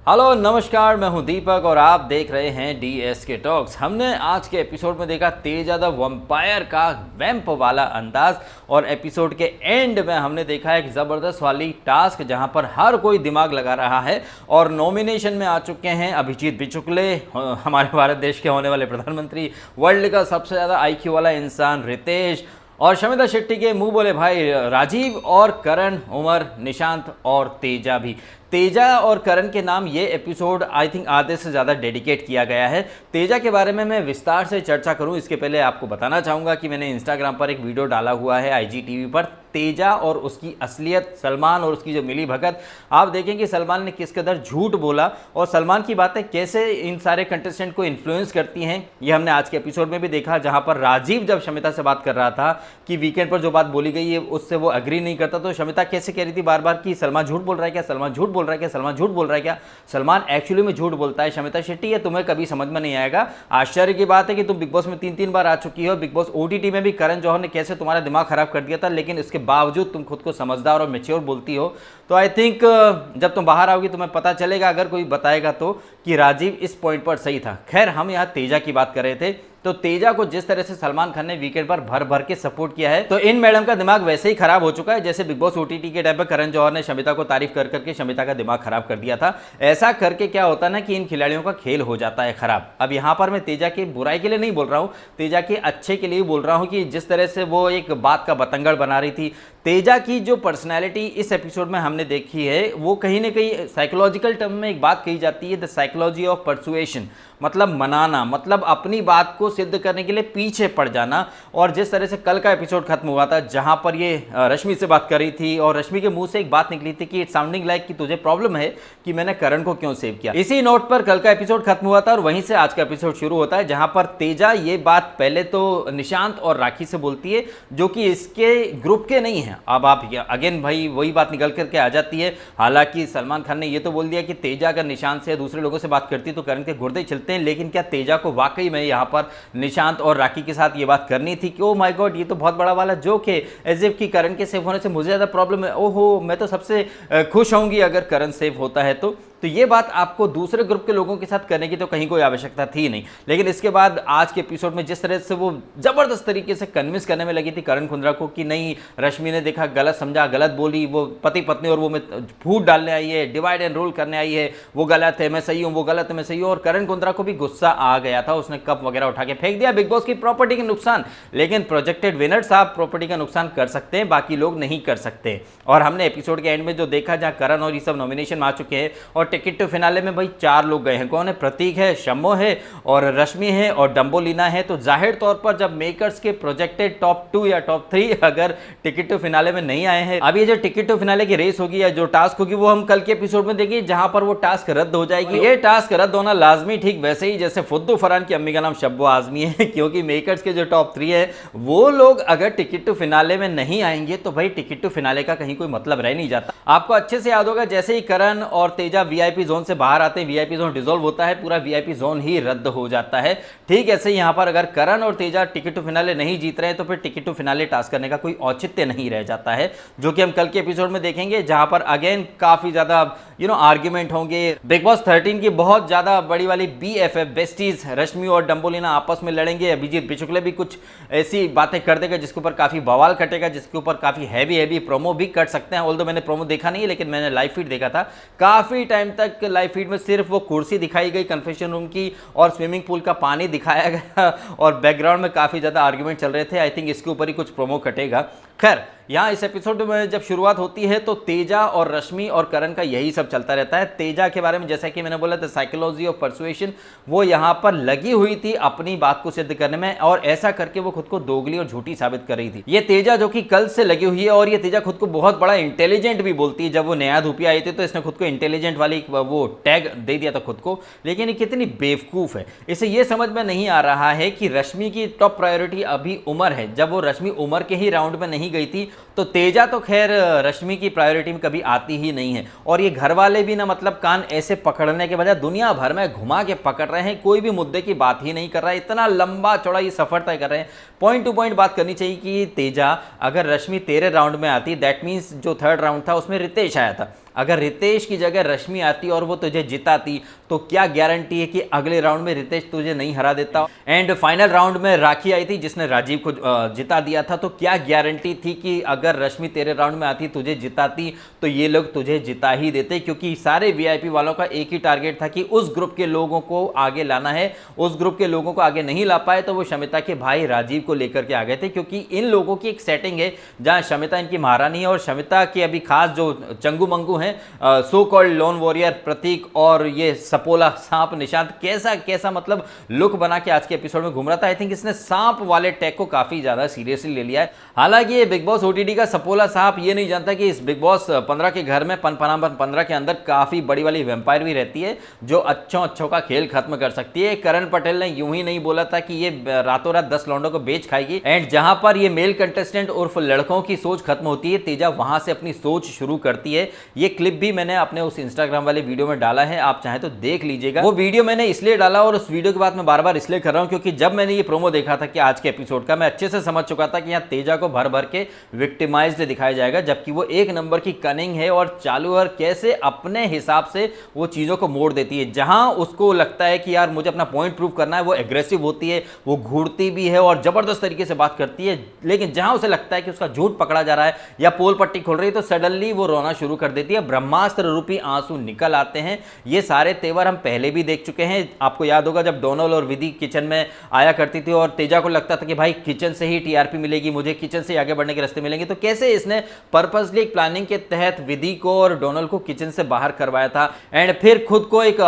Hello नमस्कार, मैं हूं दीपक और आप देख रहे हैं DSK टॉक्स। हमने आज के एपिसोड में देखा तेजा द वैम्पायर का वैम्प वाला अंदाज, और एपिसोड के एंड में हमने देखा एक ज़बरदस्त वाली टास्क जहां पर हर कोई दिमाग लगा रहा है। और नॉमिनेशन में आ चुके हैं अभिजीत बिचुकले, हमारे भारत देश के होने वाले प्रधानमंत्री, वर्ल्ड का सबसे ज़्यादा IQ वाला इंसान रितेश, और शमिता शेट्टी के मुंह बोले भाई राजीव, और करण, उमर, निशांत और तेजा भी। तेजा और करण के नाम ये एपिसोड आई थिंक आधे से ज़्यादा डेडिकेट किया गया है। तेजा के बारे में मैं विस्तार से चर्चा करूं इसके पहले आपको बताना चाहूँगा कि मैंने इंस्टाग्राम पर एक वीडियो डाला हुआ है IGTV पर, तेजा और उसकी असलियत, सलमान और उसकी जो मिली भगत। आप देखें कि सलमान ने किस कदर झूठ बोला और सलमान की बातें कैसे इन सारे कंटेस्टेंट को इन्फ्लुएंस करती हैं, ये हमने आज के एपिसोड में भी देखा। जहां पर राजीव जब शमिता से बात कर रहा था कि वीकेंड पर जो बात बोली गई है उससे वो एग्री नहीं करता, तो शमिता कैसे कह रही थी बार बार कि सलमान झूठ बोल रहा है क्या, सलमान झूठ बोल रहा है क्या, सलमान झूठ बोल रहा है क्या। सलमान एक्चुअली में झूठ बोलता है शमिता शेट्टी, ये तुम्हें कभी समझ में नहीं आएगा। आश्चर्य की बात है कि तुम बिग बॉस में 3 बार आ चुकी हो। बिग बॉस OTT में भी करण जौहर ने कैसे तुम्हारा दिमाग खराब कर दिया था, लेकिन इसके बावजूद तुम खुद को समझदार और मैच्योर बोलती हो। तो आई थिंक जब तुम बाहर आओगी तुम्हें पता चलेगा, अगर कोई बताएगा तो, कि राजीव इस पॉइंट पर सही था। खैर, हम यहाँ तेजा की बात कर रहे थे, तो तेजा को जिस तरह से सलमान खान ने वीकेंड पर भर भर के सपोर्ट किया है, तो इन मैडम का दिमाग वैसे ही खराब हो चुका है जैसे बिग बॉस OTT के टाइम पर करण जौहर ने शमिता को तारीफ कर करके शमिता का दिमाग खराब कर दिया था। ऐसा करके क्या होता ना कि इन खिलाड़ियों का खेल हो जाता है खराब। अब यहाँ पर मैं तेजा की बुराई के लिए नहीं बोल रहा हूँ, तेजा के अच्छे के लिए बोल रहा हूँ कि जिस तरह से वो एक बात का बतंगड़ बना रही थी। तेजा की जो पर्सनैलिटी इस एपिसोड में हमने देखी है, वो कहीं ना कहीं साइकोलॉजिकल टर्म में एक बात कही जाती है, द साइकोलॉजी ऑफ परसुएशन, मतलब मनाना, मतलब अपनी बात को सिद्ध करने के लिए पीछे पड़ जाना। और जिस तरह से कल का एपिसोड खत्म हुआ था, जहां पर ये रश्मि से बात कर रही थी और रश्मि के मुंह से एक बात निकली थी कि इट साउंडिंग लाइक कि तुझे प्रॉब्लम है कि मैंने करण को क्यों सेव किया। इसी नोट पर कल का एपिसोड खत्म हुआ था और वहीं से आज का एपिसोड शुरू होता है, जहां पर तेजा ये बात पहले तो निशांत और राखी से बोलती है, जो कि इसके ग्रुप के नहीं है। अब आप अगेन भाई वही बात निकल करके आ जाती है। हालांकि सलमान खान ने ये तो बोल दिया कि तेजा अगर निशांत से दूसरे लोगों से बात करती तो करण के गुर्दे चलते हैं, लेकिन क्या तेजा को वाकई में यहाँ पर निशांत और राखी के साथ ये बात करनी थी कि ओ माय गॉड, ये तो बहुत बड़ा वाला जोक है, एज इफ कि करण के सेफ होने से मुझे ज़्यादा प्रॉब्लम है, ओहो मैं तो सबसे खुश होंगी अगर करण सेफ होता है तो ये बात आपको दूसरे ग्रुप के लोगों के साथ करने की तो कहीं कोई आवश्यकता थी नहीं। लेकिन इसके बाद आज के एपिसोड में जिस तरह से वो जबरदस्त तरीके से कन्विंस करने में लगी थी करण कुंद्रा को कि नहीं, रश्मि ने देखा गलत समझा, गलत बोली, वो पति पत्नी और वो में फूट डालने आई है, डिवाइड एंड रूल करने आई है, वो गलत है मैं सही हूँ, वो गलत है मैं सही हूँ। और करण कुंद्रा को भी गुस्सा आ गया था, उसने कप वगैरह उठा के फेंक दिया। बिग बॉस की प्रॉपर्टी का नुकसान, लेकिन प्रोजेक्टेड विनर्स आप प्रॉपर्टी का नुकसान कर सकते हैं, बाकी लोग नहीं कर सकते। और हमने एपिसोड के एंड में जो देखा, जहाँ करण और ये सब नॉमिनेशन में आ चुके हैं और टिकट टू फिनाले में भाई 4 लोग गए हैं। कौन है? प्रतीक है, शम्मो है और रश्मि है और डम्बोलीना है। तो जाहिर तौर पर जब मेकर्स के प्रोजेक्टेड टॉप 2 या टॉप 3 अगर टिकट टू फिनाले में नहीं आए हैं, अब ये जो टिकट टू फिनाले की रेस होगी या जो टास्क होगी वो हम कल के एपिसोड में देखेंगे, जहां पर वो टास्क रद्द हो जाएगी। ये टास्क रद्द होना लाजमी, ठीक वैसे ही जैसे फुद्दू फरहान की अम्मी का नाम शब्बो आजमी है, क्योंकि मेकर्स के जो टॉप 3 है वो लोग अगर टिकट टू फिनाले में नहीं आएंगे तो भाई टिकट टू फिनाले का कहीं कोई मतलब रह नहीं जाता। आपको अच्छे से याद होगा, जैसे ही करण और तेजा VIP जोन से बाहर आते हैं, VIP जोन डिसॉल्व होता है, पूरा VIP जोन ही रद्द हो जाता है। ठीक ऐसे यहाँ पर अगर करण और तेजा टिकट टू फिनाले नहीं जीत रहे हैं तो फिर टिकट टू फिनाले टास्क करने का कोई औचित्य नहीं रह जाता है, जो कि हम कल के एपिसोड में देखेंगे, जहां पर अगेन काफी ज्यादा आर्ग्यूमेंट होंगे। बिग बॉस 13 की बहुत ज्यादा बड़ी वाली BFF बेस्टीज रश्मि और डम्बोलीना आपस में लड़ेंगे। अभिजीत बिचुकले भी कुछ ऐसी बातें कर देगा जिसके ऊपर काफी बवाल कटेगा, जिसके ऊपर काफी हैवी प्रोमो भी कट सकते हैं। ऑल्दो मैंने प्रोमो देखा नहीं है, लेकिन मैंने लाइव फीड देखा था। काफी टाइम तक लाइव फीड में सिर्फ वो कुर्सी दिखाई गई कन्फेशन रूम की और स्विमिंग पूल का पानी दिखाया गया और बैकग्राउंड में काफी ज्यादा आर्ग्यूमेंट चल रहे थे। आई थिंक इसके ऊपर ही कुछ प्रोमो कटेगा। खैर, यहाँ इस एपिसोड में जब शुरुआत होती है तो तेजा और रश्मि और करण का यही सब चलता रहता है। तेजा के बारे में जैसा कि मैंने बोला था, साइकोलॉजी ऑफ परसुएशन, वो यहाँ पर लगी हुई थी अपनी बात को सिद्ध करने में, और ऐसा करके वो खुद को दोगली और झूठी साबित कर रही थी। ये तेजा जो कि कल से लगी हुई है, और ये तेजा खुद को बहुत बड़ा इंटेलिजेंट भी बोलती है। जब वो नया धूपिया आई थी तो इसने खुद को इंटेलिजेंट वाली वो टैग दे दिया था खुद को, लेकिन ये कितनी बेवकूफ है। इसे ये समझ में नहीं आ रहा है कि रश्मि की टॉप प्रायोरिटी अभी उमर है। जब वो रश्मि उमर के ही राउंड में नहीं गई थी तो तेजा तो खैर रश्मि की प्रायोरिटी में कभी आती ही नहीं है। और ये घर वाले भी ना, मतलब कान ऐसे पकड़ने के बजाय दुनिया भर में घुमा के पकड़ रहे हैं, कोई भी मुद्दे की बात ही नहीं कर रहा है। इतना लंबा चौड़ा ये सफर तय कर रहे हैं। पॉइंट टू पॉइंट बात करनी चाहिए कि तेजा, अगर रश्मि तेरे राउंड में आती, दैट मीन्स जो 3rd राउंड था उसमें रितेश आया था, अगर रितेश की जगह रश्मि आती और वो तुझे जिताती तो क्या गारंटी है कि अगले राउंड में रितेश तुझे नहीं हरा देता। एंड फाइनल राउंड में राखी आई थी जिसने राजीव को जिता दिया था, तो क्या गारंटी थी कि अगर रश्मि तेरे राउंड में आती तुझे जिताती तो ये लोग तुझे जिता ही देते, क्योंकि सारे वीआईपी वालों का एक ही टारगेट था कि उस ग्रुप के लोगों को आगे लाना है। उस ग्रुप के लोगों को आगे नहीं ला पाए तो वो शमिता के भाई राजीव को लेकर के आ गए थे, क्योंकि इन लोगों की एक सेटिंग है जहां शमिता इनकी महारानी है और शमिता के अभी खास जो चंगू मंगू हैं सो कॉल्ड लोन वॉरियर प्रतीक और ये सपोला सांप निशांत कैसा मतलब लुक बना के आज के एपिसोड में घूम रहा था। आई थिंक इसने सांप वाले टैग को काफी ज्यादा सीरियसली ले लिया है। हालांकि ये बिग बॉस ओटीटी का सपोला सांप ये नहीं जानता कि इस बिग बॉस 15 के घर में पनपनापन 15 के अंदर काफी बड़ी वाली वेम्पायर भी रहती है जो अच्छों का खेल खत्म कर सकती है। करण पटेल ने यूं ही नहीं बोला था कि ये रातों रात 10 लौंडों को बेच खाएगी। एंड जहां पर ये मेल कंटेस्टेंट उर्फ लड़कों की सोच खत्म होती है, तेजा वहां से अपनी सोच शुरू करती है। ये क्लिप भी मैंने अपने उस इंस्टाग्राम वाले वीडियो में डाला है, आप चाहें तो देख लीजिएगा। वो वीडियो मैंने इसलिए डाला और उस वीडियो के बाद मैं बार बार इसलिए कर रहा हूं क्योंकि जब मैंने ये प्रोमो देखा था कि आज के एपिसोड का, मैं अच्छे से समझ चुका था कि यहाँ तेजा को भर भर के विक्टिमाइज्ड दिखाया जाएगा, जबकि वो एक नंबर की कनिंग है और चालू और कैसे अपने हिसाब से वो चीजों को मोड़ देती है। जहां उसको लगता है कि यार मुझे अपना पॉइंट प्रूव करना है, वो एग्रेसिव होती है, वो घूरती भी है और जबरदस्त तरीके से बात करती है। लेकिन जहां उसे लगता है कि उसका झूठ पकड़ा जा रहा है या पोल पट्टी खुल रही है तो सडनली वो रोना शुरू कर देती है। ब्रह्मास्त्र रूपी आंसू निकल आते हैं। ये सारे तेवर हम पहले भी देख चुके हैं। आपको याद होगा जब डोनल और विधि किचन में आया करती थी और तेजा को लगता था कि भाई किचन से ही टीआरपी मिलेगी, मुझे किचन से आगे बढ़ने के रास्ते मिलेंगे, तो कैसे इसने पर्पसली एक प्लानिंग के तहत विधि को और डोनल को किचन से बाहर करवाया था। एंड फिर खुद को एक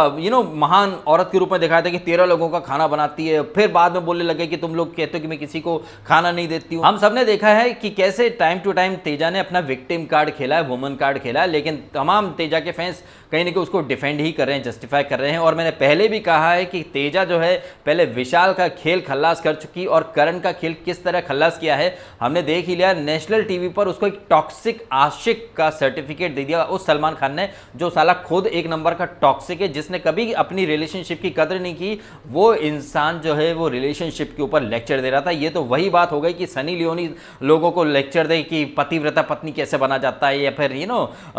महान औरत के रूप में दिखाया था कि 13 लोगों का खाना बनाती है। फिर बाद में बोलने लगे कि तुम लोग कहते हो कि मैं किसी को खाना नहीं देती हूं। हम सबने देखा है कि कैसे टाइम टू टाइम तेजा ने अपना विक्टिम कार्ड खेला है, वुमन कार्ड खेला है, लेकिन तमाम तेजा के फैंस कहीं ना कहीं उसको डिफेंड ही कर रहे हैं, जस्टिफाई कर रहे हैं। और मैंने पहले भी कहा है कि तेजा जो है पहले विशाल का खेल खल्लास कर चुकी और करण का खेल किस तरह खल्लास किया है हमने देख ही लिया। नेशनल टीवी पर उसको एक टॉक्सिक आशिक का सर्टिफिकेट दे दिया उस सलमान खान ने, जो साला खुद एक नंबर का टॉक्सिक है, जिसने कभी अपनी रिलेशनशिप की कदर नहीं की। वो इंसान जो है वो रिलेशनशिप के ऊपर लेक्चर दे रहा था। ये तो वही बात हो गई कि सनी लियोनी लोगों को लेक्चर दे कि पतिव्रता पत्नी कैसे बना जाता है या फिर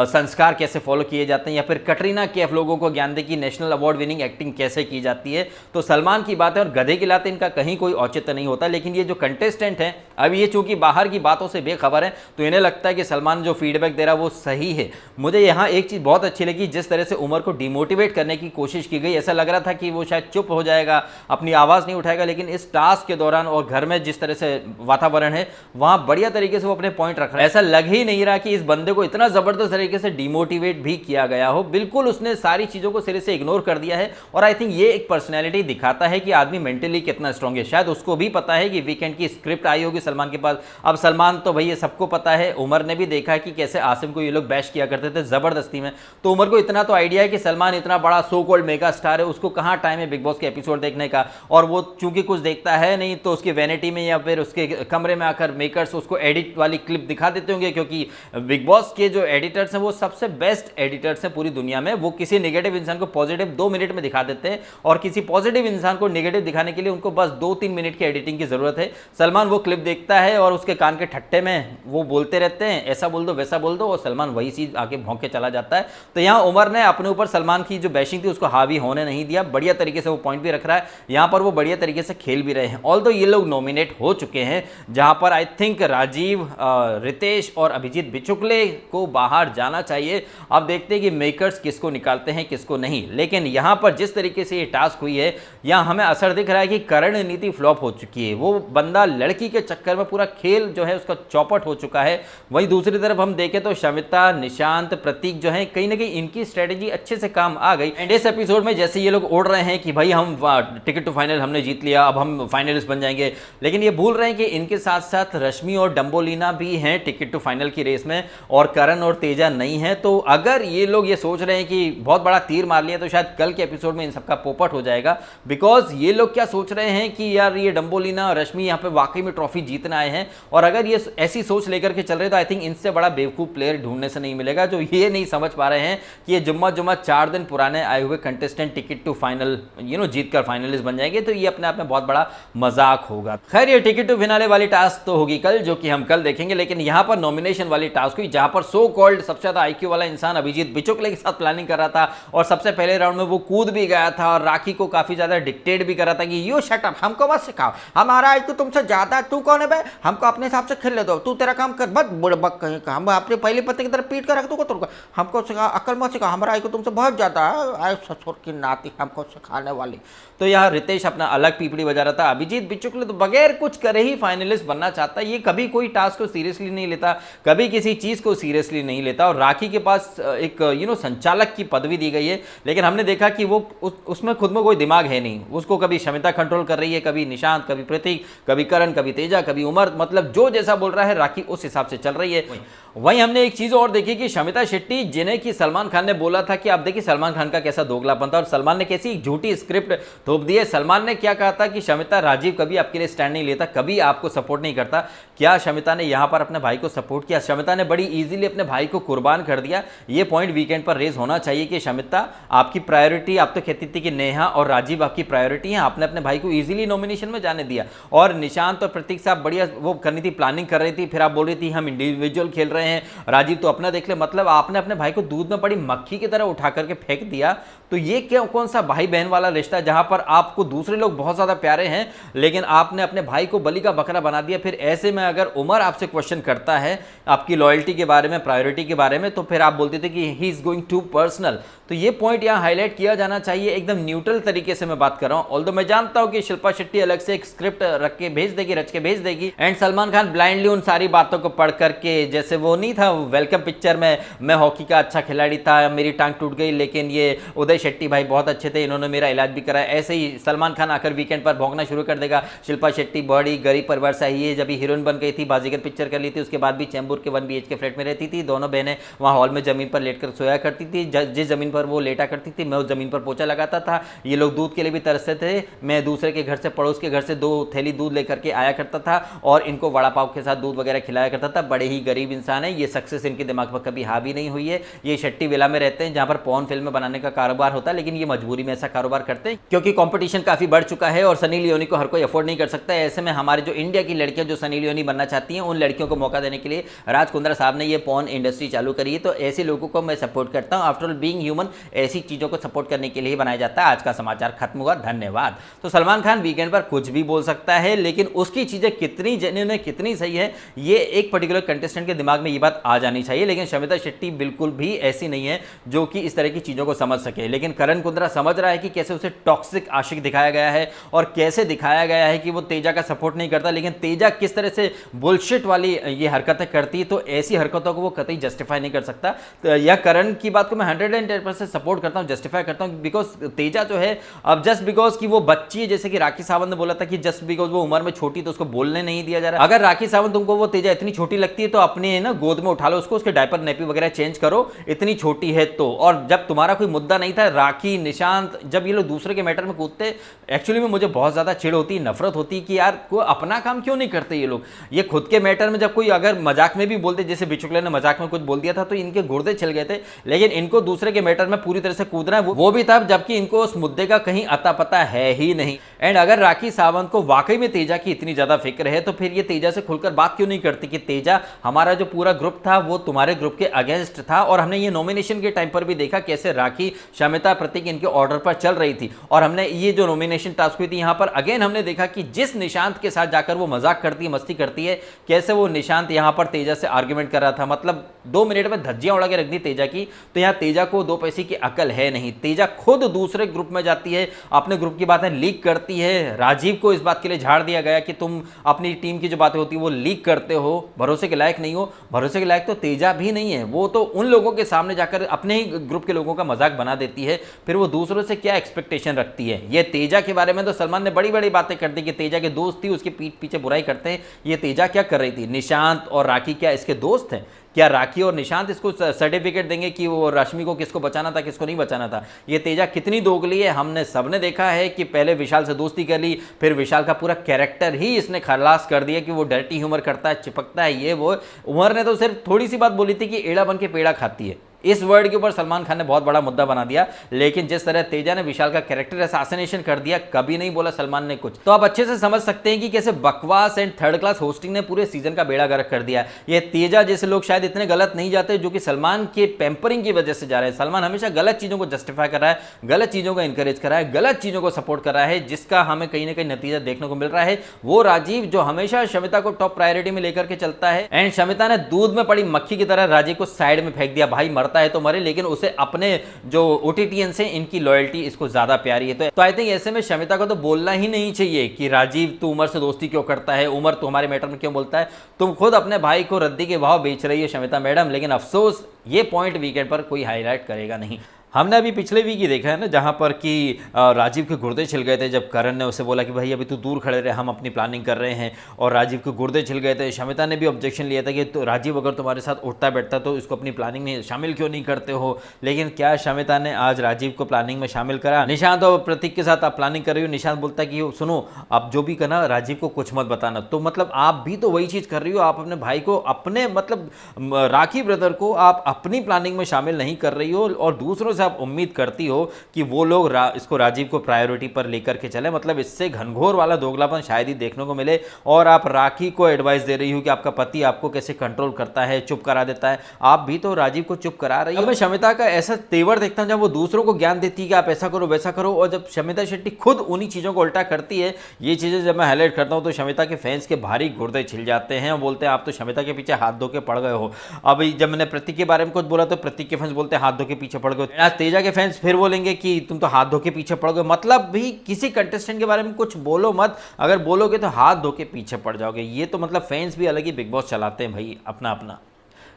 संस्कार कैसे फॉलो किए जाते हैं, या फिर कटरीना कैफ लोगों को ज्ञान दे कि नेशनल अवार्ड विनिंग एक्टिंग कैसे की जाती है। तो सलमान की बात है और गधे की लाते इनका कहीं कोई औचित्य नहीं होता। लेकिन ये जो कंटेस्टेंट हैं अब ये चूंकि बाहर की बातों से बेखबर है तो इन्हें लगता है कि सलमान जो फीडबैक दे रहा है वो सही है। मुझे यहाँ एक चीज बहुत अच्छी लगी, जिस तरह से उमर को डिमोटिवेट करने की कोशिश की गई। ऐसा लग रहा था कि वो शायद चुप हो जाएगा, अपनी आवाज नहीं उठाएगा, लेकिन इस टास्क के दौरान और घर में जिस तरह से वातावरण है वहां बढ़िया तरीके से वो अपने पॉइंट रख रहा है। ऐसा लग ही नहीं रहा कि इस बंदे को इतना जबरदस्त तरीके से डिमोटिवेट भी किया गया हो। बिल्कुल उसने सारी चीजों को सिरे से इग्नोर कर दिया है और आई थिंक ये एक पर्सनैलिटी दिखाता है कि आदमी मेंटली कितना स्ट्रांग है। शायद उसको भी पता है कि वीकेंड की स्क्रिप्ट आई होगी सलमान के पास। अब सलमान तो भैया सबको पता है, उमर ने भी देखा है कि कैसे आसिम को ये लोग बैश किया करते थे जबरदस्ती में, तो उमर को इतना तो आइडिया है कि सलमान इतना बड़ा सो कॉल्ड मेगा स्टार है, उसको कहां टाइम है बिग बॉस के एपिसोड देखने का। और वो चूंकि कुछ देखता है नहीं तो उसकी वैनिटी में या फिर उसके कमरे में आकर मेकर्स उसको एडिट वाली क्लिप दिखा देते होंगे, क्योंकि बिग बॉस के जो एडिटर्स हैं वो सबसे बेस्ट एडिटर्स हैं पूरी दुनिया में। वो किसी नेगेटिव इंसान को पॉजिटिव 2 मिनट में दिखा देते हैं और किसी पॉजिटिव इंसान को नेगेटिव दिखाने के लिए उनको बस 2-3 मिनट की एडिटिंग की जरूरत है। सलमान वो क्लिप देखता है और उसके कान के ठट्टे में वो बोलते रहते हैं ऐसा बोल दो वैसा बोल दो, और सलमान वही चीज आगे भौंक के चला जाता है। तो यहाँ उमर ने अपने ऊपर सलमान की जो बैशिंग थी उसको हावी होने नहीं दिया, बढ़िया तरीके से वो पॉइंट भी रख रहा है, यहाँ पर वो बढ़िया तरीके से खेल भी रहे हैं। ऑल्दो ये लोग नॉमिनेट हो चुके हैं, जहां पर आई थिंक राजीव, रितेश और अभिजीत बिचुकले को बाहर जाना चाहिए। अब देखते हैं कि मेकर्स किसको निकालते हैं किसको नहीं। लेकिन यहां पर जिस तरीके से ये टास्क हुई है, यहां हमें असर दिख रहा है कि करण नीति फ्लॉप हो चुकी है। वो बंदा लड़की के चक्कर में पूरा खेल जो है उसका चौपट हो चुका है। वहीं दूसरी तरफ हम देखें तो शमिता, निशांत, प्रतीक जो है कहीं ना कहीं इनकी स्ट्रेटेजी अच्छे से काम आ गई। एंड इस एपिसोड में जैसे ये लोग उड़ रहे हैं कि भाई हम टिकट टू फाइनल हमने जीत लिया, अब हम फाइनलिस्ट बन जाएंगे, लेकिन ये भूल रहे हैं कि इनके साथ साथ रश्मि और डम्बोलिना भी हैं टिकट टू फाइनल की रेस में और करण और तेजा नहीं है। तो अगर ये लोग ये सोच रहे हैं कि बहुत बड़ा तीर मार लिया तो शायद कल के एपिसोड में इन सबका पोपट हो जाएगा। बिकॉज ये लोग क्या सोच रहे हैं कि यार ये डम्बोलिना और रश्मि यहाँ पे वाकई में ट्रॉफी जीतने आए हैं, और अगर ये ऐसी सोच लेकर के चल रहे तो आई थिंक इनसे बड़ा बेवकूफ प्लेयर ढूंढने से नहीं मिलेगा, जो ये नहीं समझ पा रहे हैं कि ये जुम्मा 4 दिन पुराने आए हुए कंटेस्टेंट टिकट टू फाइनल जीत कर फाइनलिस्ट बन जाएंगे। तो ये अपने आप में बहुत बड़ा मजाक होगा। खैर ये टिकट टू फिनाले वाली टास्क तो होगी कल, जो कि हम कल देखेंगे, लेकिन यहाँ पर नॉमिनेशन वाली टास्क हुई जहां पर सो कॉल्ड सबसे ज्यादा आईक्यू वाला इंसान अभिजीत बिचुकले के साथ प्लानिंग कर रहा था और सबसे पहले राउंड में वो कूद भी गया था और राखी को काफी ज्यादा डिक्टेट भी कर रहा था कि यू शट अप, हमको मत सिखाओ, हमारा आईक्यू तुमसे ज्यादा, तू कौन है बे, हमको अपने हिसाब से खेलने दो, तू तेरा काम कर, बस बुड़बक कहीं का, हम अपने पहले पत्ते की तरफ पीट कर रख दूंगा तुमको, हमको सिखा, अकल मत सिखा, हमारा आईक्यू तुमसे बहुत ज्यादा है, ससुर की नाती हमको सिखाने वाली। तो यहाँ रितेश अपना अलग पीपड़ी बजा रहा था। अभिजीत बिचुकले तो बगैर कुछ करे ही फाइनलिस्ट बनना चाहता है, ये कभी कोई टास्क को सीरियसली नहीं लेता, कभी किसी चीज को सीरियसली नहीं लेता और राखी के पास एक संचालक की पदवी दी गई है, लेकिन हमने देखा कि वो उसमें खुद में कोई दिमाग है नहीं, उसको कभी शमिता कंट्रोल कर रही है, कभी निशांत, कभी प्रतीक, कभी करण, कभी तेजा, कभी उमर, मतलब जो जैसा बोल रहा है राखी उस हिसाब से चल रही है। वहीं हमने एक चीज और देखी कि शमिता शेट्टी, जिन्हें कि सलमान खान ने बोला था कि आप देखिए सलमान खान का कैसा दोगलापन था और सलमान ने कैसी झूठी स्क्रिप्ट थोप दी है। सलमान ने क्या कहा था कि शमिता, राजीव कभी आपके लिए स्टैंड नहीं लेता, कभी आपको सपोर्ट नहीं करता। क्या शमिता ने यहां पर अपने भाई को सपोर्ट किया? शमिता ने बड़ी इजीली अपने भाई को कुर्बान कर दिया। ये पॉइंट वीकेंड पर रेज होना चाहिए कि शमिता आपकी प्रायोरिटी, आप तो कहती थी कि नेहा और राजीव आपकी प्रायोरिटी है, आपने अपने भाई को इजीली नॉमिनेशन में जाने दिया। और निशांत और प्रतीक साहब बढ़िया वो करनी थी, प्लानिंग कर रही थी, फिर आप बोल रही थी हम इंडिविजुअल खेल रहे हैं, राजीव तो अपना देख ले, मतलब आपने अपने भाई को दूध में पड़ी मक्खी की तरह उठा करके फेंक दिया। तो ये क्या कौन सा भाई बहन वाला रिश्ता, जहां पर आपको दूसरे लोग बहुत ज्यादा प्यारे हैं लेकिन आपने अपने भाई को बलि का बकरा बना दिया। फिर ऐसे में अगर उमर आपसे क्वेश्चन करता है आपकी लॉयल्टी के बारे में, प्रायोरिटी के बारे में, तो फिर आप बोलते थे कि he is going to personal. तो ये पॉइंट यहां हाईलाइट किया जाना चाहिए, एकदम न्यूट्रल तरीके से मैं बात कर रहा हूं। ऑल्दो मैं जानता हूं कि शिल्पा शेट्टी अलग से एक स्क्रिप्ट रख के भेज देगी, रच के भेज देगी, एंड सलमान खान ब्लाइंडली उन सारी बातों को पढ़ करके, जैसे वो नहीं था वेलकम पिक्चर में, मैं हॉकी का अच्छा खिलाड़ी था, मेरी टांग टूट गई लेकिन ये उदय शेट्टी भाई बहुत अच्छे थे, इन्होंने मेरा इलाज भी कराया, ऐसे ही सलमान खान आकर वीकेंड पर भौंकना शुरू कर देगा। शिल्पा शेट्टी बड़ी गरीब परिवार से आई है, जब हीरोइन बन गई थी, बाजीगर पिक्चर कर ली थी, उसके बाद भी चैम्बूर के 1 BHK फ्लैट में रहती थी, दोनों बहनें वहाँ हॉल में जमीन पर लेटकर सोया करती थी, जिस जमीन पर वो लेटा करती थी मैं उस जमीन पर पोछा लगाता था। ये लोग दूध के लिए भी तरसते थे, मैं दूसरे के घर से, पड़ोस के घर से 2 थैली दूध लेकर के आया करता था और इनको वड़ा पाव के साथ दूध वगैरह खिलाया करता था। बड़े ही गरीब इंसान है, ये सक्सेस इनके दिमाग पर कभी हावी नहीं हुई है। ये शेट्टी विला में रहते हैं जहां पर पॉर्न फिल्म बनाने का कारोबार होता है, लेकिन ये मजबूरी में ऐसा कारोबार करते हैं क्योंकि कंपटीशन काफी बढ़ चुका है और सनी लियोनी को हर कोई अफोर्ड नहीं कर सकता है। ऐसे में हमारे जो इंडिया की लड़कियां जो सनी लियोनी बनना चाहती हैं, उन लड़कियों को मौका देने के लिए राज कुंद्रा साहब ने ये पॉर्न इंडस्ट्री चालू करी है। तो ऐसे लोगों को मैं सपोर्ट करता हूं, आफ्टर ऑल बीइंग ह्यूमन ऐसी चीजों को सपोर्ट करने के लिए बनाया जाता है। आज का समाचार खत्म हुआ, धन्यवाद। तो सलमान खान वीकेंड पर कुछ भी बोल सकता है, लेकिन उसकी चीजें कितनी जेन्युइन है, कितनी सही है, ये एक पर्टिकुलर कंटेस्टेंट के दिमाग में ये बात आ जानी चाहिए। लेकिन शमिता शेट्टी बिल्कुल भी ऐसी नहीं है जो कि इस तरह की चीजों को समझ सके। लेकिन करण कुंद्रा समझ रहा है कि कैसे उसे टॉक्सिक आशिक दिखाया गया है और कैसे दिखाया गया है कि वो तेजा का सपोर्ट नहीं करता, लेकिन तेजा किस तरह से बुलशिट वाली ये हरकतें करती, तो ऐसी हरकतों को वो कतई जस्टिफाई नहीं कर सकता। तो यह करण की बात को मैं 110% सपोर्ट करता हूं, जस्टिफाई करता हूं, बिकॉज तेजा जो है अब जस्ट बिकॉज कि वो बच्ची है, जैसे कि राखी सावंत ने बोला था कि जस्ट बिकॉज वो उम्र में छोटी तो उसको बोलने नहीं दिया जा रहा। अगर राखी सावंत तुमको वो तेजा इतनी छोटी लगती है तो अपने ना गोद में उठा लो उसको, उसके डायपर नेपी वगैरह चेंज करो, इतनी छोटी है तो। और जब तुम्हारा कोई मुद्दा नहीं था, राखी निशांत, जब ये लोग दूसरे के मैटर में कूदते, एक्चुअली में मुझे बहुत ज्यादा चिढ़ होती, नफरत होती कि यार को अपना काम क्यों नहीं करते ये लोग। ये खुद के मैटर में जब कोई अगर मजाक में भी बोलते, जैसे बिचुकले ने मजाक में कुछ बोल दिया था तो इनके गुर्दे छिल गए थे, लेकिन इनको दूसरे के मैटर में पूरी तरह से कूदना है, वो भी तब जबकि इनको उस मुद्दे का कहीं अता पता है ही नहीं। एंड अगर राखी सावंत को वाकई में तेजा की इतनी ज्यादा फिक्र है तो फिर ये तेजा से खुलकर बात क्यों नहीं करती कि तेजा, हमारा जो पूरा ग्रुप था वो तुम्हारे ग्रुप के अगेंस्ट था। और हमने ये नॉमिनेशन के टाइम पर भी देखा कैसे राखी, शमिता, प्रतीक इनके ऑर्डर पर चल रही थी। और हमने ये जो नॉमिनेशन टास्क हुई थी यहां पर अगेन हमने देखा कि जिस निशांत के साथ जाकर वो मजाक करती है, मस्ती करती है, कैसे वो निशांत यहां पर तेजा से आर्ग्यूमेंट कर रहा था, मतलब 2 मिनट में धज्जियां उड़ा के रख दी तेजा की। तो यहां तेजा को 2 पैसे की अकल है नहीं, तेजा खुद दूसरे ग्रुप में जाती है, अपने ग्रुप की बातें लीक करती है। राजीव को इस बात के लिए झाड़ दिया गया कि तुम अपनी टीम की जो बातें होती है वो लीक करते हो, भरोसे के लायक नहीं हो। भरोसे के लायक तो तेजा भी नहीं है, वो तो उन लोगों के सामने जाकर अपने ही ग्रुप के लोगों का मजाक बना देती है, फिर वो दूसरों से क्या एक्सपेक्टेशन रखती है। ये तेजा के बारे में तो सलमान ने बड़ी बड़ी बातें कर दी कि तेजा के दोस्त थी, उसके पीठ पीछे बुराई करते हैं। ये तेजा क्या कर रही थी? निशांत और राखी क्या इसके दोस्त हैं? क्या राखी और निशांत इसको सर्टिफिकेट देंगे कि वो रश्मि को किसको बचाना था, किसको नहीं बचाना था? ये तेजा कितनी दोगली है, हमने सबने देखा है कि पहले विशाल से दोस्ती कर ली, फिर विशाल का पूरा कैरेक्टर ही इसने खलास कर दिया कि वो डर्टी ह्यूमर करता है, चिपकता है, ये वो। उमर ने तो सिर्फ थोड़ी सी बात बोली थी कि एड़ा बन के पेड़ा खाती है, इस वर्ड के ऊपर सलमान खान ने बहुत बड़ा मुद्दा बना दिया। लेकिन जिस तरह तेजा ने विशाल का कैरेक्टर असैसिनेशन कर दिया, कभी नहीं बोला सलमान ने कुछ, तो आप अच्छे से समझ सकते हैं कि कैसे बकवास एंड थर्ड क्लास होस्टिंग ने पूरे सीजन का बेड़ा गर्क कर दिया। ये तेजा जैसे लोग शायद इतने गलत नहीं जाते जो कि सलमान के पैम्परिंग की वजह से जा रहे हैं। सलमान हमेशा गलत चीजों को जस्टिफाई कर रहा है, गलत चीजों को इंकरेज कर रहा है, गलत चीजों को सपोर्ट कर रहा है, जिसका हमें कहीं ना कहीं नतीजा देखने को मिल रहा है। वो राजीव जो हमेशा शमिता को टॉप प्रायोरिटी में लेकर के चलता है, एंड शमिता ने दूध में पड़ी मक्खी की तरह राजीव को साइड में फेंक दिया। भाई मरता है तो मरे, लेकिन उसे अपने जो ओटीटीएन से इनकी लॉयल्टी इसको ज्यादा प्यारी है। तो आई थिंक ऐसे में शमिता को तो बोलना ही नहीं चाहिए कि राजीव तू उमर से दोस्ती क्यों करता है, उमर तू हमारे मैटर में क्यों बोलता है, तुम खुद अपने भाई को रद्दी के भाव बेच रही है शमिता मैडम। लेकिन अफसोस ये पॉइंट वीकेंड पर कोई हाईलाइट करेगा नहीं। हमने अभी पिछले वीक ही देखा है ना, जहां पर कि राजीव के गुर्दे छिल गए थे जब करण ने उसे बोला कि भाई अभी तू दूर खड़े रहे, हम अपनी प्लानिंग कर रहे हैं, और राजीव के गुर्दे छिल गए थे। शमिता ने भी ऑब्जेक्शन लिया था कि तो राजीव अगर तुम्हारे साथ उठता बैठता तो इसको अपनी प्लानिंग में शामिल क्यों नहीं करते हो। लेकिन क्या शमिता ने आज राजीव को प्लानिंग में शामिल करा? निशांत और प्रतीक के साथ आप प्लानिंग कर रही हो, निशांत बोलता है कि सुनो आप जो भी करना राजीव को कुछ मत बताना। तो मतलब आप भी तो वही चीज़ कर रही हो, आप अपने भाई को, अपने मतलब राखी ब्रदर को आप अपनी प्लानिंग में शामिल नहीं कर रही हो, और दूसरों से आप उम्मीद करती हो कि वो लोग इसको राजीव को प्रायोरिटी पर लेकर के चले। मतलब इससे घनघोर वाला दोगलापन शायद ही देखने को मिले। और आप राखी को एडवाइस दे रही हो कि आपका पति आपको कैसे कंट्रोल करता है, चुप करा देता है, आप भी तो राजीव को चुप करा रही हो। मैं शमिता का ऐसा तेवर देखता हूं जब वो दूसरों को ज्ञान देती है कि आप ऐसा करो वैसा करो, और जब शमिता शेट्टी खुद उन्हीं चीजों को उल्टा करती है। ये चीजें जब मैं हाईलाइट करता हूं तो शमिता के फैंस के भारी गुर्दे छिल जाते हैं और बोलते हैं आप तो शमिता के पीछे हाथ धो के पड़ गए हो। अभी जब मैंने प्रतीक के बारे में कुछ बोला तो प्रतीक के फैंस बोलते हैं हाथ धो के पीछे पड़ गए। आज तेजा के फैंस फिर बोलेंगे कि तुम तो हाथ धो के पीछे पड़ गए। मतलब भी किसी कंटेस्टेंट के बारे में कुछ बोलो मत, अगर बोलोगे तो हाथ धो के पीछे पड़ जाओगे। ये तो मतलब फैंस भी अलग ही बिग बॉस चलाते हैं भाई, अपना अपना।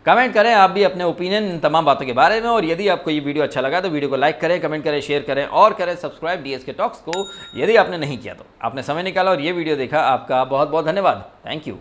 कमेंट करें आप भी अपने ओपिनियन इन तमाम बातों के बारे में, और यदि आपको ये वीडियो अच्छा लगा तो वीडियो को लाइक करें, कमेंट करें, शेयर करें और करें सब्सक्राइब डीएसके टॉक्स को। यदि आपने नहीं किया तो आपने समय निकाला और ये वीडियो देखा, आपका बहुत बहुत धन्यवाद। Thank you.